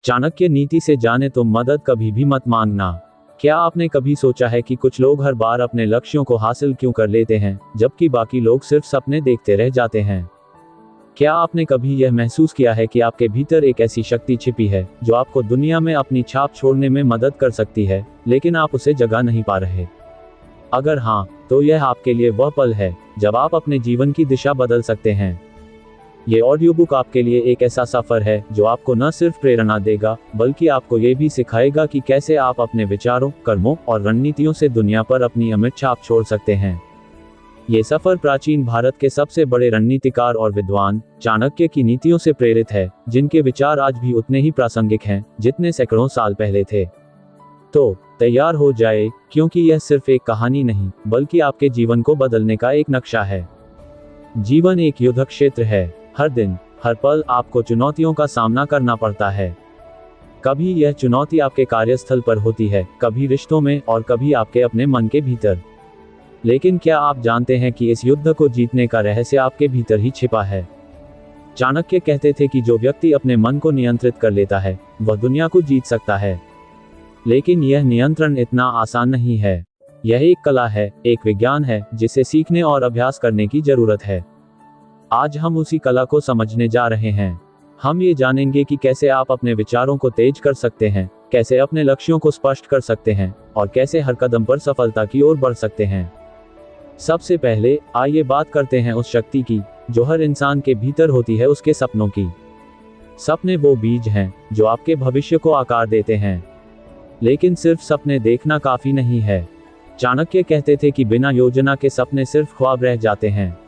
चाणक्य नीति से जाने तो मदद कभी भी मत मांगना। क्या आपने कभी सोचा है कि कुछ लोग हर बार अपने लक्ष्यों को हासिल क्यों कर लेते हैं, जबकि बाकी लोग सिर्फ सपने देखते रह जाते हैं? क्या आपने कभी यह महसूस किया है कि आपके भीतर एक ऐसी शक्ति छिपी है जो आपको दुनिया में अपनी छाप छोड़ने में मदद कर सकती है, लेकिन आप उसे जगा नहीं पा रहे? अगर हाँ, तो यह आपके लिए वह पल है जब आप अपने जीवन की दिशा बदल सकते हैं। ये ऑडियो बुक आपके लिए एक ऐसा सफर है जो आपको न सिर्फ प्रेरणा देगा, बल्कि आपको ये भी सिखाएगा कि कैसे आप अपने विचारों, कर्मों और रणनीतियों से दुनिया पर अपनी अमिट छाप छोड़ सकते हैं। ये सफर प्राचीन भारत के सबसे बड़े रणनीतिकार और विद्वान चाणक्य की नीतियों से प्रेरित है, जिनके विचार आज भी उतने ही प्रासंगिक हैं जितने सैकड़ों साल पहले थे। तो तैयार हो जाए, क्योंकि यह सिर्फ एक कहानी नहीं, बल्कि आपके जीवन को बदलने का एक नक्शा है। जीवन एक युद्ध क्षेत्र है। हर दिन, हर पल आपको चुनौतियों का सामना करना पड़ता है। कभी यह चुनौती आपके कार्यस्थल पर होती है, कभी रिश्तों में, और कभी आपके अपने मन के भीतर। लेकिन क्या आप जानते हैं कि इस युद्ध को जीतने का रहस्य आपके भीतर ही छिपा है? चाणक्य कहते थे कि जो व्यक्ति अपने मन को नियंत्रित कर लेता है, वह दुनिया को जीत सकता है। लेकिन यह नियंत्रण इतना आसान नहीं है। यह एक कला है, एक विज्ञान है, जिसे सीखने और अभ्यास करने की जरूरत है। आज हम उसी कला को समझने जा रहे हैं। हम ये जानेंगे कि कैसे आप अपने विचारों को तेज कर सकते हैं, कैसे अपने लक्ष्यों को स्पष्ट कर सकते हैं, और कैसे हर कदम पर सफलता की ओर बढ़ सकते हैं। सबसे पहले आइए बात करते हैं उस शक्ति की जो हर इंसान के भीतर होती है, उसके सपनों की। सपने वो बीज हैं जो आपके भविष्य को आकार देते हैं। लेकिन सिर्फ सपने देखना काफी नहीं है। चाणक्य कहते थे कि बिना योजना के सपने सिर्फ ख्वाब रह जाते हैं।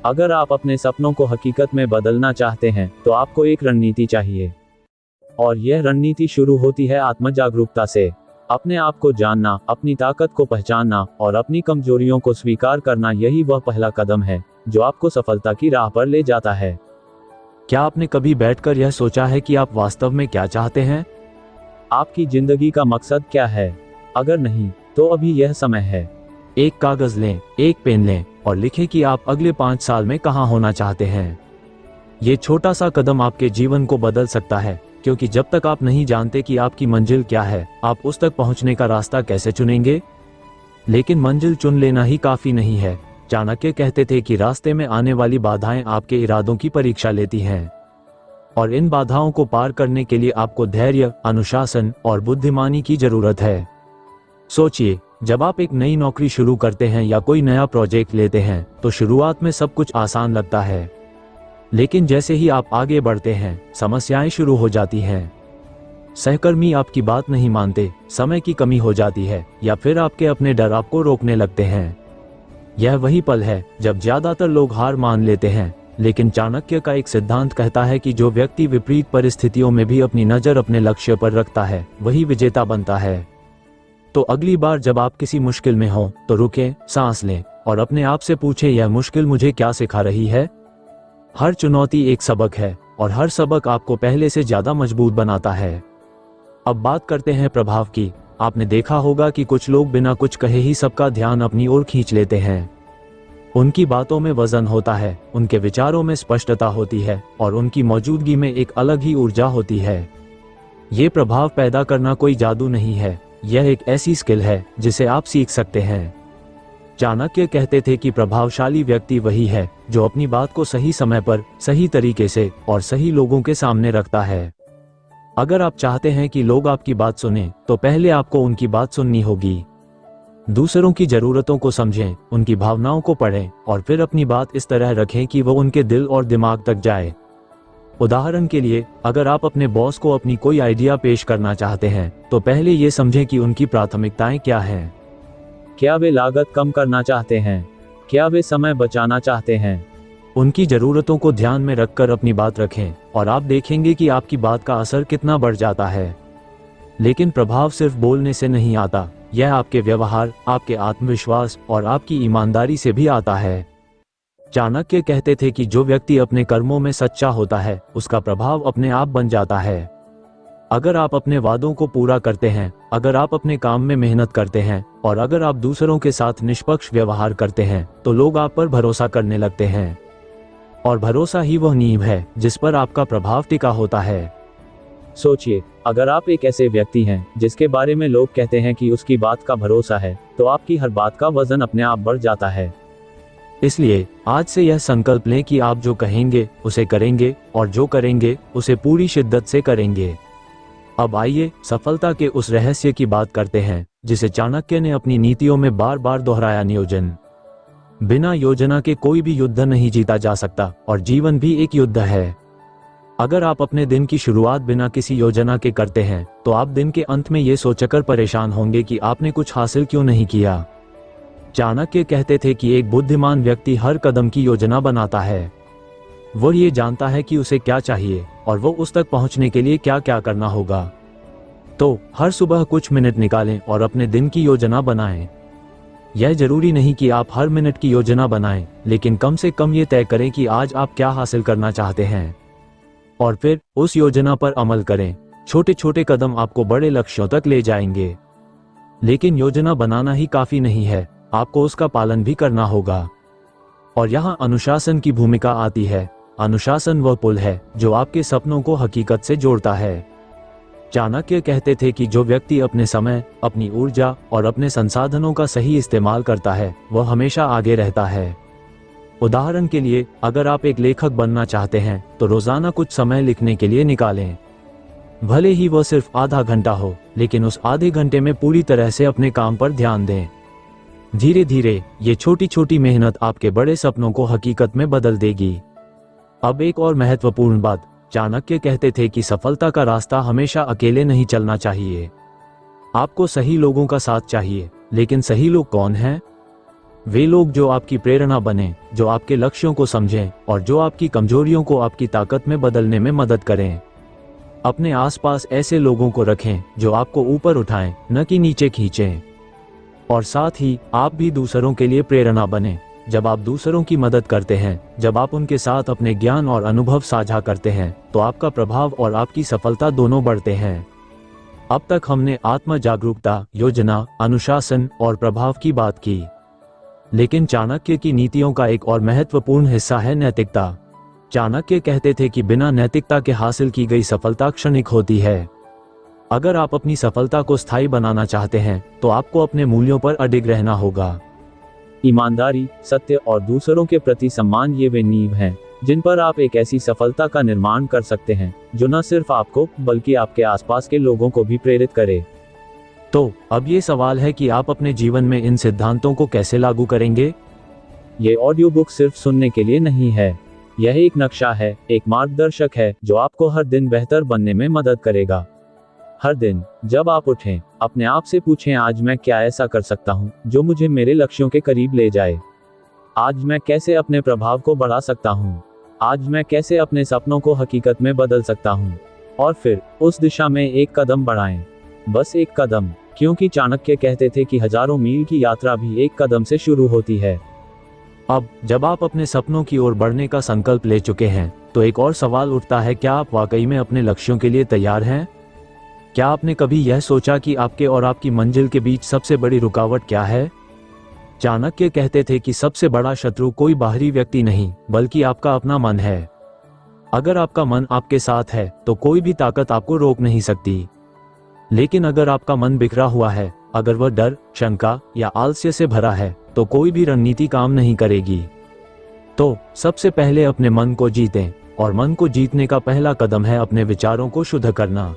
अगर आप अपने सपनों को हकीकत में बदलना चाहते हैं, तो आपको एक रणनीति चाहिए। और यह रणनीति शुरू होती है आत्म जागरूकता से। अपने आप को जानना, अपनी ताकत को पहचानना और अपनी कमजोरियों को स्वीकार करना, यही वह पहला कदम है जो आपको सफलता की राह पर ले जाता है। क्या आपने कभी बैठकर यह सोचा है कि आप वास्तव में क्या चाहते हैं? आपकी जिंदगी का मकसद क्या है? अगर नहीं, तो अभी यह समय है। एक कागज लें, एक पेन लें और लिखें कि आप अगले 5 साल में कहां होना चाहते हैं। ये छोटा सा कदम आपके जीवन को बदल सकता है, क्योंकि जब तक आप नहीं जानते कि आपकी मंजिल क्या है, आप उस तक पहुंचने का रास्ता कैसे चुनेंगे? लेकिन मंजिल चुन लेना ही काफी नहीं है। चाणक्य कहते थे कि रास्ते में आने वाली बाधाएं आपके इरादों की परीक्षा लेती हैं, और इन बाधाओं को पार करने के लिए आपको धैर्य, अनुशासन और बुद्धिमानी की जरूरत है। सोचिए, जब आप एक नई नौकरी शुरू करते हैं या कोई नया प्रोजेक्ट लेते हैं, तो शुरुआत में सब कुछ आसान लगता है। लेकिन जैसे ही आप आगे बढ़ते हैं, समस्याएं शुरू हो जाती हैं। सहकर्मी आपकी बात नहीं मानते, समय की कमी हो जाती है, या फिर आपके अपने डर आपको रोकने लगते हैं। यह वही पल है जब ज्यादातर लोग हार मान लेते हैं। लेकिन चाणक्य का एक सिद्धांत कहता है कि जो व्यक्ति विपरीत परिस्थितियों में भी अपनी नजर अपने लक्ष्य पर रखता है, वही विजेता बनता है। तो अगली बार जब आप किसी मुश्किल में हो, तो रुकें, सांस लें और अपने आप से पूछें, यह मुश्किल मुझे क्या सिखा रही है? हर चुनौती एक सबक है, और हर सबक आपको पहले से ज्यादा मजबूत बनाता है। अब बात करते हैं प्रभाव की। आपने देखा होगा कि कुछ लोग बिना कुछ कहे ही सबका ध्यान अपनी ओर खींच लेते हैं। उनकी बातों में वजन होता है, उनके विचारों में स्पष्टता होती है, और उनकी मौजूदगी में एक अलग ही ऊर्जा होती है। ये प्रभाव पैदा करना कोई जादू नहीं है, यह एक ऐसी स्किल है जिसे आप सीख सकते हैं। चाणक्य कहते थे कि प्रभावशाली व्यक्ति वही है जो अपनी बात को सही समय पर, सही तरीके से और सही लोगों के सामने रखता है। अगर आप चाहते हैं कि लोग आपकी बात सुनें, तो पहले आपको उनकी बात सुननी होगी। दूसरों की जरूरतों को समझें, उनकी भावनाओं को पढ़ें, और फिर अपनी बात इस तरह रखें कि वो उनके दिल और दिमाग तक जाए। उदाहरण के लिए, अगर आप अपने बॉस को अपनी कोई आइडिया पेश करना चाहते हैं, तो पहले ये समझें कि उनकी प्राथमिकताएं क्या हैं। क्या वे लागत कम करना चाहते हैं? क्या वे समय बचाना चाहते हैं? उनकी जरूरतों को ध्यान में रखकर अपनी बात रखें, और आप देखेंगे कि आपकी बात का असर कितना बढ़ जाता है। लेकिन प्रभाव सिर्फ बोलने से नहीं आता, यह आपके व्यवहार, आपके आत्मविश्वास और आपकी ईमानदारी से भी आता है। चाणक्य कहते थे कि जो व्यक्ति अपने कर्मों में सच्चा होता है, उसका प्रभाव अपने आप बन जाता है। अगर आप अपने वादों को पूरा करते हैं, अगर आप अपने काम में मेहनत करते हैं, और अगर आप दूसरों के साथ निष्पक्ष व्यवहार करते हैं, तो लोग आप पर भरोसा करने लगते हैं। और भरोसा ही वह नींव है जिस पर आपका प्रभाव टिका होता है। सोचिए, अगर आप एक ऐसे व्यक्ति हैं जिसके बारे में लोग कहते हैं कि उसकी बात का भरोसा है, तो आपकी हर बात का वजन अपने आप बढ़ जाता है। इसलिए आज से यह संकल्प लें कि आप जो कहेंगे उसे करेंगे और जो करेंगे उसे पूरी शिद्दत से करेंगे। अब आइए सफलता के उस रहस्य की बात करते हैं जिसे चाणक्य ने अपनी नीतियों में बार बार दोहराया, नियोजन। बिना योजना के कोई भी युद्ध नहीं जीता जा सकता और जीवन भी एक युद्ध है। अगर आप अपने दिन की शुरुआत बिना किसी योजना के करते हैं तो आप दिन के अंत में ये सोचकर परेशान होंगे कि आपने कुछ हासिल क्यों नहीं किया। चाणक्य कहते थे कि एक बुद्धिमान व्यक्ति हर कदम की योजना बनाता है। वो ये जानता है कि उसे क्या चाहिए और वो उस तक पहुंचने के लिए क्या क्या करना होगा। तो हर सुबह कुछ मिनट निकालें और अपने दिन की योजना बनाएं। यह जरूरी नहीं कि आप हर मिनट की योजना बनाएं, लेकिन कम से कम ये तय करें कि आज आप क्या हासिल करना चाहते हैं और फिर उस योजना पर अमल करें। छोटे छोटे कदम आपको बड़े लक्ष्यों तक ले जाएंगे। लेकिन योजना बनाना ही काफी नहीं है, आपको उसका पालन भी करना होगा। और यहाँ अनुशासन की भूमिका आती है। अनुशासन वह पुल है जो आपके सपनों को हकीकत से जोड़ता है। चाणक्य कहते थे कि जो व्यक्ति अपने समय, अपनी ऊर्जा और अपने संसाधनों का सही इस्तेमाल करता है, वह हमेशा आगे रहता है। उदाहरण के लिए, अगर आप एक लेखक बनना चाहते हैं तो रोजाना कुछ समय लिखने के लिए निकालें। भले ही वह सिर्फ आधा घंटा हो, लेकिन उस आधे घंटे में पूरी तरह से अपने काम पर ध्यान दें। धीरे धीरे ये छोटी छोटी मेहनत आपके बड़े सपनों को हकीकत में बदल देगी। अब एक और महत्वपूर्ण बात, चाणक्य कहते थे कि सफलता का रास्ता हमेशा अकेले नहीं चलना चाहिए। आपको सही लोगों का साथ चाहिए। लेकिन सही लोग कौन हैं? वे लोग जो आपकी प्रेरणा बने, जो आपके लक्ष्यों को समझें और जो आपकी कमजोरियों को आपकी ताकत में बदलने में मदद करें। अपने आसपास ऐसे लोगों को रखें जो आपको ऊपर उठाएं, न कि नीचे खींचें। और साथ ही आप भी दूसरों के लिए प्रेरणा बने। जब आप दूसरों की मदद करते हैं, जब आप उनके साथ अपने ज्ञान और अनुभव साझा करते हैं, तो आपका प्रभाव और आपकी सफलता दोनों बढ़ते हैं। अब तक हमने आत्म जागरूकता, योजना, अनुशासन और प्रभाव की बात की। लेकिन चाणक्य की नीतियों का एक और महत्वपूर्ण हिस्सा है नैतिकता। चाणक्य कहते थे कि बिना नैतिकता के हासिल की गई सफलता क्षणिक होती है। अगर आप अपनी सफलता को स्थायी बनाना चाहते हैं तो आपको अपने मूल्यों पर अडिग रहना होगा। ईमानदारी, सत्य और दूसरों के प्रति सम्मान, ये वे नींव हैं जिन पर आप एक ऐसी सफलता का निर्माण कर सकते हैं जो न सिर्फ आपको बल्कि आपके आसपास के लोगों को भी प्रेरित करे। तो अब ये सवाल है कि आप अपने जीवन में इन सिद्धांतों को कैसे लागू करेंगे। ये ऑडियो बुक सिर्फ सुनने के लिए नहीं है, यह एक नक्शा है, एक मार्गदर्शक है जो आपको हर दिन बेहतर बनने में मदद करेगा। हर दिन जब आप उठें, अपने आप से पूछें, आज मैं क्या ऐसा कर सकता हूँ जो मुझे मेरे लक्ष्यों के करीब ले जाए। आज मैं कैसे अपने प्रभाव को बढ़ा सकता हूँ। आज मैं कैसे अपने सपनों को हकीकत में बदल सकता हूँ। और फिर उस दिशा में एक कदम बढ़ाएं, बस एक कदम, क्योंकि चाणक्य कहते थे कि हजारों मील की यात्रा भी एक कदम से शुरू होती है। अब जब आप अपने सपनों की ओर बढ़ने का संकल्प ले चुके हैं तो एक और सवाल उठता है, क्या आप वाकई में अपने लक्ष्यों के लिए तैयार हैं? क्या आपने कभी यह सोचा कि आपके और आपकी मंजिल के बीच सबसे बड़ी रुकावट क्या है? चाणक्य कहते थे कि सबसे बड़ा शत्रु कोई बाहरी व्यक्ति नहीं बल्कि आपका अपना मन है। अगर आपका मन आपके साथ है तो कोई भी ताकत आपको रोक नहीं सकती। लेकिन अगर आपका मन बिखरा हुआ है, अगर वह डर, शंका या आलस्य से भरा है, तो कोई भी रणनीति काम नहीं करेगी। तो सबसे पहले अपने मन को जीतें, और मन को जीतने का पहला कदम है अपने विचारों को शुद्ध करना।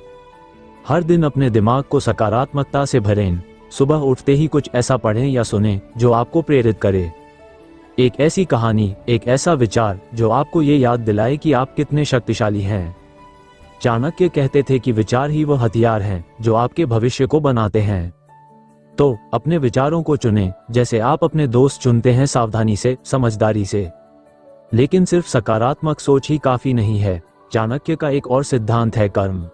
हर दिन अपने दिमाग को सकारात्मकता से भरें। सुबह उठते ही कुछ ऐसा पढ़ें या सुनें जो आपको प्रेरित करे। एक ऐसी कहानी, एक ऐसा विचार जो आपको ये याद दिलाए कि आप कितने शक्तिशाली हैं। चाणक्य कहते थे कि विचार ही वो हथियार हैं जो आपके भविष्य को बनाते हैं। तो अपने विचारों को चुनें, जैसे आप अपने दोस्त चुनते हैं, सावधानी से, समझदारी से। लेकिन सिर्फ सकारात्मक सोच ही काफी नहीं है। चाणक्य का एक और सिद्धांत है कर्म।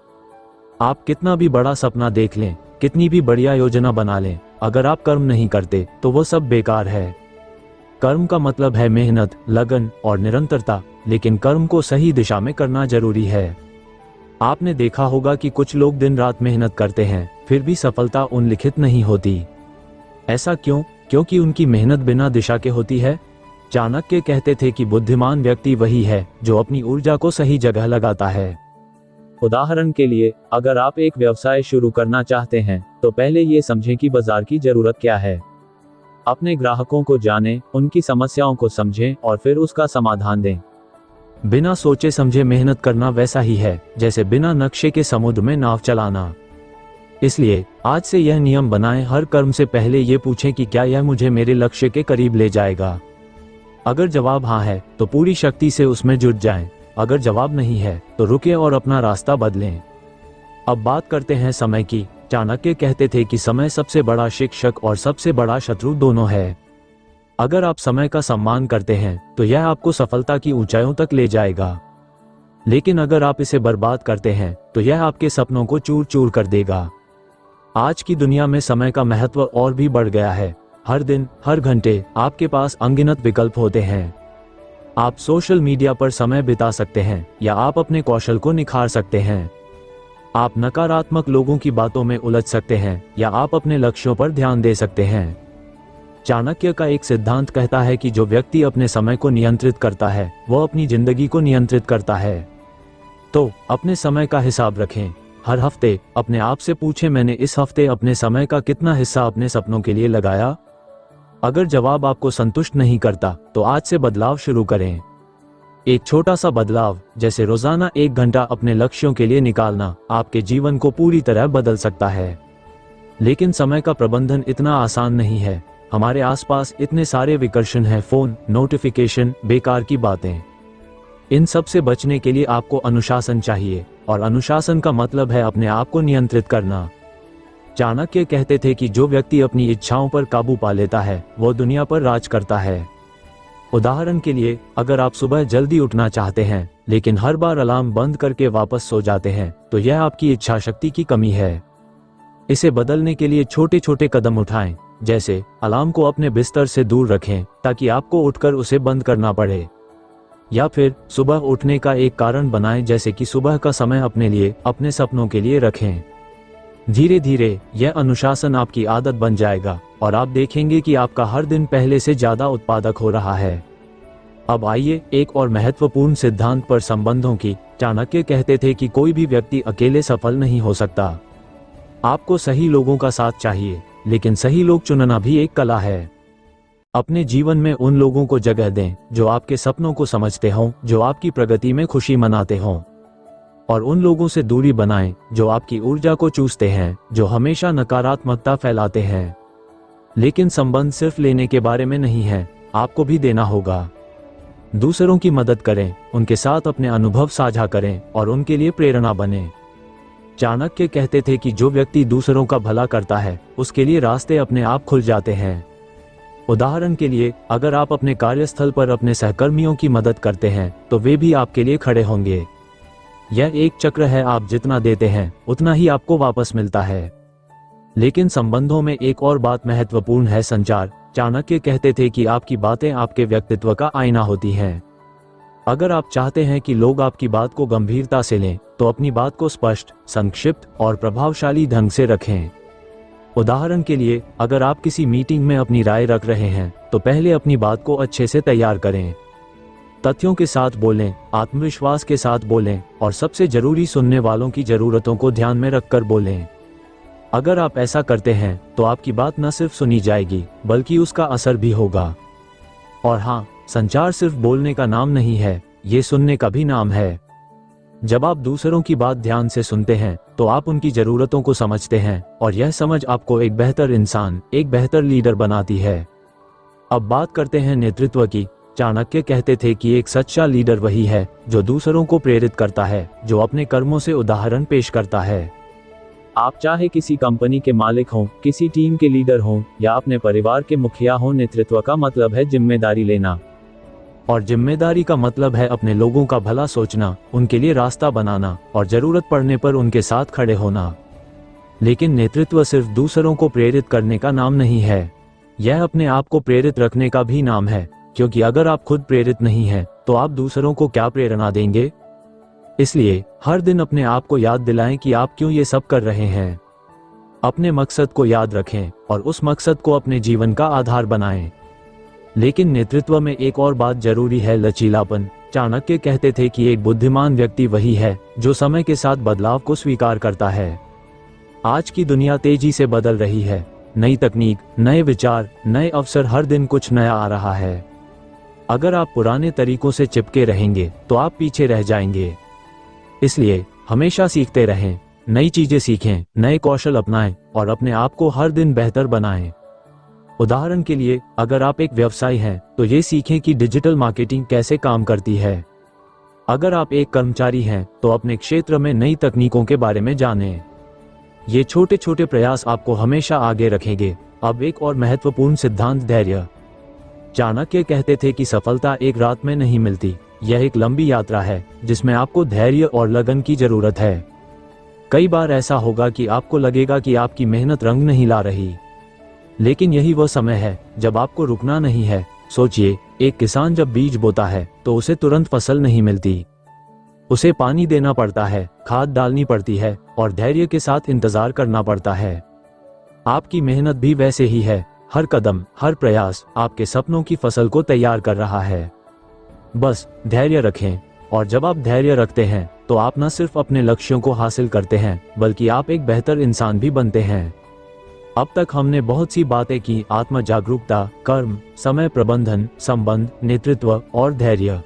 आप कितना भी बड़ा सपना देख लें, कितनी भी बढ़िया योजना बना लें, अगर आप कर्म नहीं करते तो वो सब बेकार है। कर्म का मतलब है मेहनत, लगन और निरंतरता, लेकिन कर्म को सही दिशा में करना जरूरी है। आपने देखा होगा कि कुछ लोग दिन रात मेहनत करते हैं, फिर भी सफलता उनलिखित नहीं होती। ऐसा क्यों? क्योंकि उनकी मेहनत बिना दिशा के होती है। चाणक्य कहते थे कि बुद्धिमान व्यक्ति वही है जो अपनी ऊर्जा को सही जगह लगाता है। उदाहरण के लिए, अगर आप एक व्यवसाय शुरू करना चाहते हैं, तो पहले ये समझें कि बाजार की जरूरत क्या है। अपने ग्राहकों को जानें, उनकी समस्याओं को समझें और फिर उसका समाधान दें। बिना सोचे समझे मेहनत करना वैसा ही है जैसे बिना नक्शे के समुद्र में नाव चलाना। इसलिए आज से यह नियम बनाएं, हर कर्म से पहले ये पूछें कि क्या यह मुझे मेरे लक्ष्य के करीब ले जाएगा। अगर जवाब हाँ है तो पूरी शक्ति से उसमें जुट जाएं। अगर जवाब नहीं है तो रुकें और अपना रास्ता बदलें। अब बात करते हैं समय की। चाणक्य कहते थे कि समय सबसे बड़ा शिक्षक और सबसे बड़ा शत्रु दोनों है। अगर आप समय का सम्मान करते हैं तो यह आपको सफलता की ऊंचाइयों तक ले जाएगा, लेकिन अगर आप इसे बर्बाद करते हैं तो यह आपके सपनों को चूर चूर कर देगा। आज की दुनिया में समय का महत्व और भी बढ़ गया है। हर दिन, हर घंटे आपके पास अनगिनत विकल्प होते हैं। आप सोशल मीडिया पर समय बिता सकते हैं या आप अपने कौशल को निखार सकते हैं। आप नकारात्मक लोगों की बातों में उलझ सकते हैं या आप अपने लक्ष्यों पर ध्यान दे सकते हैं। चाणक्य का एक सिद्धांत कहता है कि जो व्यक्ति अपने समय को नियंत्रित करता है वह अपनी जिंदगी को नियंत्रित करता है। तो अपने समय का हिसाब रखें। हर हफ्ते अपने आप से पूछें, मैंने इस हफ्ते अपने समय का कितना हिस्सा अपने सपनों के लिए लगाया। अगर जवाब आपको संतुष्ट नहीं करता तो आज से बदलाव शुरू करें। एक छोटा सा बदलाव, जैसे रोजाना 1 घंटा अपने लक्ष्यों के लिए निकालना, आपके जीवन को पूरी तरह बदल सकता है। लेकिन समय का प्रबंधन इतना आसान नहीं है। हमारे आसपास इतने सारे विकर्षण हैं, फोन, नोटिफिकेशन, बेकार की बातें। इन सब से बचने के लिए आपको अनुशासन चाहिए, और अनुशासन का मतलब है अपने आप को नियंत्रित करना। चाणक्य कहते थे कि जो व्यक्ति अपनी इच्छाओं पर काबू पा लेता है वो दुनिया पर राज करता है। उदाहरण के लिए, अगर आप सुबह जल्दी उठना चाहते हैं लेकिन हर बार अलार्म बंद करके वापस सो जाते हैं तो यह आपकी इच्छा शक्ति की कमी है। इसे बदलने के लिए छोटे छोटे कदम उठाएं, जैसे अलार्म को अपने बिस्तर से दूर रखें ताकि आपको उठकर उसे बंद करना पड़े, या फिर सुबह उठने का एक कारण बनाएं, जैसे कि सुबह का समय अपने लिए, अपने सपनों के लिए रखें। धीरे धीरे यह अनुशासन आपकी आदत बन जाएगा और आप देखेंगे कि आपका हर दिन पहले से ज्यादा उत्पादक हो रहा है। अब आइए एक और महत्वपूर्ण सिद्धांत पर संबंधों की। चाणक्य कहते थे कि कोई भी व्यक्ति अकेले सफल नहीं हो सकता। आपको सही लोगों का साथ चाहिए, लेकिन सही लोग चुनना भी एक कला है। अपने जीवन में उन लोगों को जगह दें जो आपके सपनों को समझते हों, जो आपकी प्रगति में खुशी मनाते हों, और उन लोगों से दूरी बनाएं जो आपकी ऊर्जा को चूसते हैं, जो हमेशा नकारात्मकता फैलाते हैं। लेकिन संबंध सिर्फ लेने के बारे में नहीं है, आपको भी देना होगा। दूसरों की मदद करें, उनके साथ अपने अनुभव साझा करें और उनके लिए प्रेरणा बनें। चाणक्य कहते थे कि जो व्यक्ति दूसरों का भला करता है उसके लिए रास्ते अपने आप खुल जाते हैं। उदाहरण के लिए, अगर आप अपने कार्यस्थल पर अपने सहकर्मियों की मदद करते हैं तो वे भी आपके लिए खड़े होंगे। यह एक चक्र है, आप जितना देते हैं उतना ही आपको वापस मिलता है। लेकिन संबंधों में एक और बात महत्वपूर्ण है, संचार। चाणक्य कहते थे कि आपकी बातें आपके व्यक्तित्व का आईना होती हैं। अगर आप चाहते हैं कि लोग आपकी बात को गंभीरता से लें तो अपनी बात को स्पष्ट, संक्षिप्त और प्रभावशाली ढंग से रखें। उदाहरण के लिए, अगर आप किसी मीटिंग में अपनी राय रख रहे हैं तो पहले अपनी बात को अच्छे से तैयार करें। तथ्यों के साथ बोलें, आत्मविश्वास के साथ बोलें और सबसे जरूरी, सुनने वालों की जरूरतों को ध्यान में रखकर बोलें। अगर आप ऐसा करते हैं तो आपकी बात न सिर्फ सुनी जाएगी बल्कि उसका असर भी होगा। और हाँ, संचार सिर्फ बोलने का नाम नहीं है, ये सुनने का भी नाम है। जब आप दूसरों की बात ध्यान से सुनते हैं तो आप उनकी जरूरतों को समझते हैं और यह समझ आपको एक बेहतर इंसान, एक बेहतर लीडर बनाती है। अब बात करते हैं नेतृत्व की। चाणक्य कहते थे कि एक सच्चा लीडर वही है जो दूसरों को प्रेरित करता है, जो अपने कर्मों से उदाहरण पेश करता है। आप चाहे किसी कंपनी के मालिक हों, किसी टीम के लीडर हों या अपने परिवार के मुखिया हों, नेतृत्व का मतलब है जिम्मेदारी लेना। और जिम्मेदारी का मतलब है अपने लोगों का भला सोचना, उनके लिए रास्ता बनाना और जरूरत पड़ने पर उनके साथ खड़े होना। लेकिन नेतृत्व सिर्फ दूसरों को प्रेरित करने का नाम नहीं है, यह अपने आप को प्रेरित रखने का भी नाम है, क्योंकि अगर आप खुद प्रेरित नहीं हैं तो आप दूसरों को क्या प्रेरणा देंगे। इसलिए हर दिन अपने आप को याद दिलाएं कि आप क्यों ये सब कर रहे हैं। अपने मकसद को याद रखें और उस मकसद को अपने जीवन का आधार बनाएं। लेकिन नेतृत्व में एक और बात जरूरी है, लचीलापन। चाणक्य कहते थे कि एक बुद्धिमान व्यक्ति वही है जो समय के साथ बदलाव को स्वीकार करता है। आज की दुनिया तेजी से बदल रही है। नई तकनीक, नए विचार, नए अवसर, हर दिन कुछ नया आ रहा है। अगर आप पुराने तरीकों से चिपके रहेंगे तो आप पीछे रह जाएंगे। इसलिए हमेशा सीखते रहें, नई चीजें सीखें, नए कौशल अपनाएं और अपने आप को हर दिन बेहतर बनाएं। उदाहरण के लिए, अगर आप एक व्यवसायी हैं तो ये सीखें कि डिजिटल मार्केटिंग कैसे काम करती है। अगर आप एक कर्मचारी हैं तो अपने क्षेत्र में नई तकनीकों के बारे में जानें। ये छोटे छोटे प्रयास आपको हमेशा आगे रखेंगे। अब एक और महत्वपूर्ण सिद्धांत, धैर्य। चाणक्य कहते थे कि सफलता एक रात में नहीं मिलती, यह एक लंबी यात्रा है जिसमें आपको धैर्य और लगन की जरूरत है। कई बार ऐसा होगा कि आपको लगेगा कि आपकी मेहनत रंग नहीं ला रही, लेकिन यही वह समय है जब आपको रुकना नहीं है। सोचिए, एक किसान जब बीज बोता है तो उसे तुरंत फसल नहीं मिलती। उसे पानी देना पड़ता है, खाद डालनी पड़ती है और धैर्य के साथ इंतजार करना पड़ता है। आपकी मेहनत भी वैसे ही है। हर कदम, हर प्रयास आपके सपनों की फसल को तैयार कर रहा है। बस धैर्य रखें, और जब आप धैर्य रखते हैं तो आप न सिर्फ अपने लक्ष्यों को हासिल करते हैं बल्कि आप एक बेहतर इंसान भी बनते हैं। अब तक हमने बहुत सी बातें की, आत्म जागरूकता, कर्म, समय प्रबंधन, संबंध, नेतृत्व और धैर्य।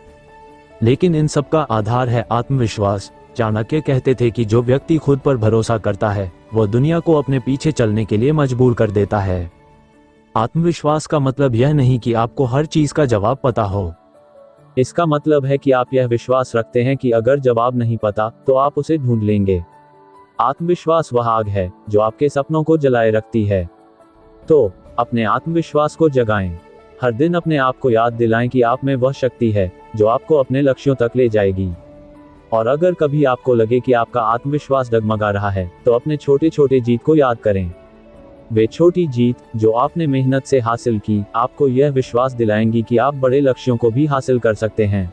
लेकिन इन सब का आधार है आत्मविश्वास। चाणक्य कहते थे कि जो व्यक्ति खुद पर भरोसा करता है वह दुनिया को अपने पीछे चलने के लिए मजबूर कर देता है। आत्मविश्वास का मतलब यह नहीं कि आपको हर चीज का जवाब पता हो। इसका मतलब है कि आप यह विश्वास रखते हैं कि अगर जवाब नहीं पता तो आप उसे ढूंढ लेंगे। आत्मविश्वास वह आग है जो आपके सपनों को जलाए रखती है। तो अपने आत्मविश्वास को जगाएं। हर दिन अपने आप को याद दिलाएं कि आप में वह शक्ति है जो आपको अपने लक्ष्यों तक ले जाएगी। और अगर कभी आपको लगे कि आपका आत्मविश्वास डगमगा रहा है तो अपने छोटे छोटे जीत को याद करें। वे छोटी जीत जो आपने मेहनत से हासिल की, आपको यह विश्वास दिलाएंगी कि आप बड़े लक्ष्यों को भी हासिल कर सकते हैं।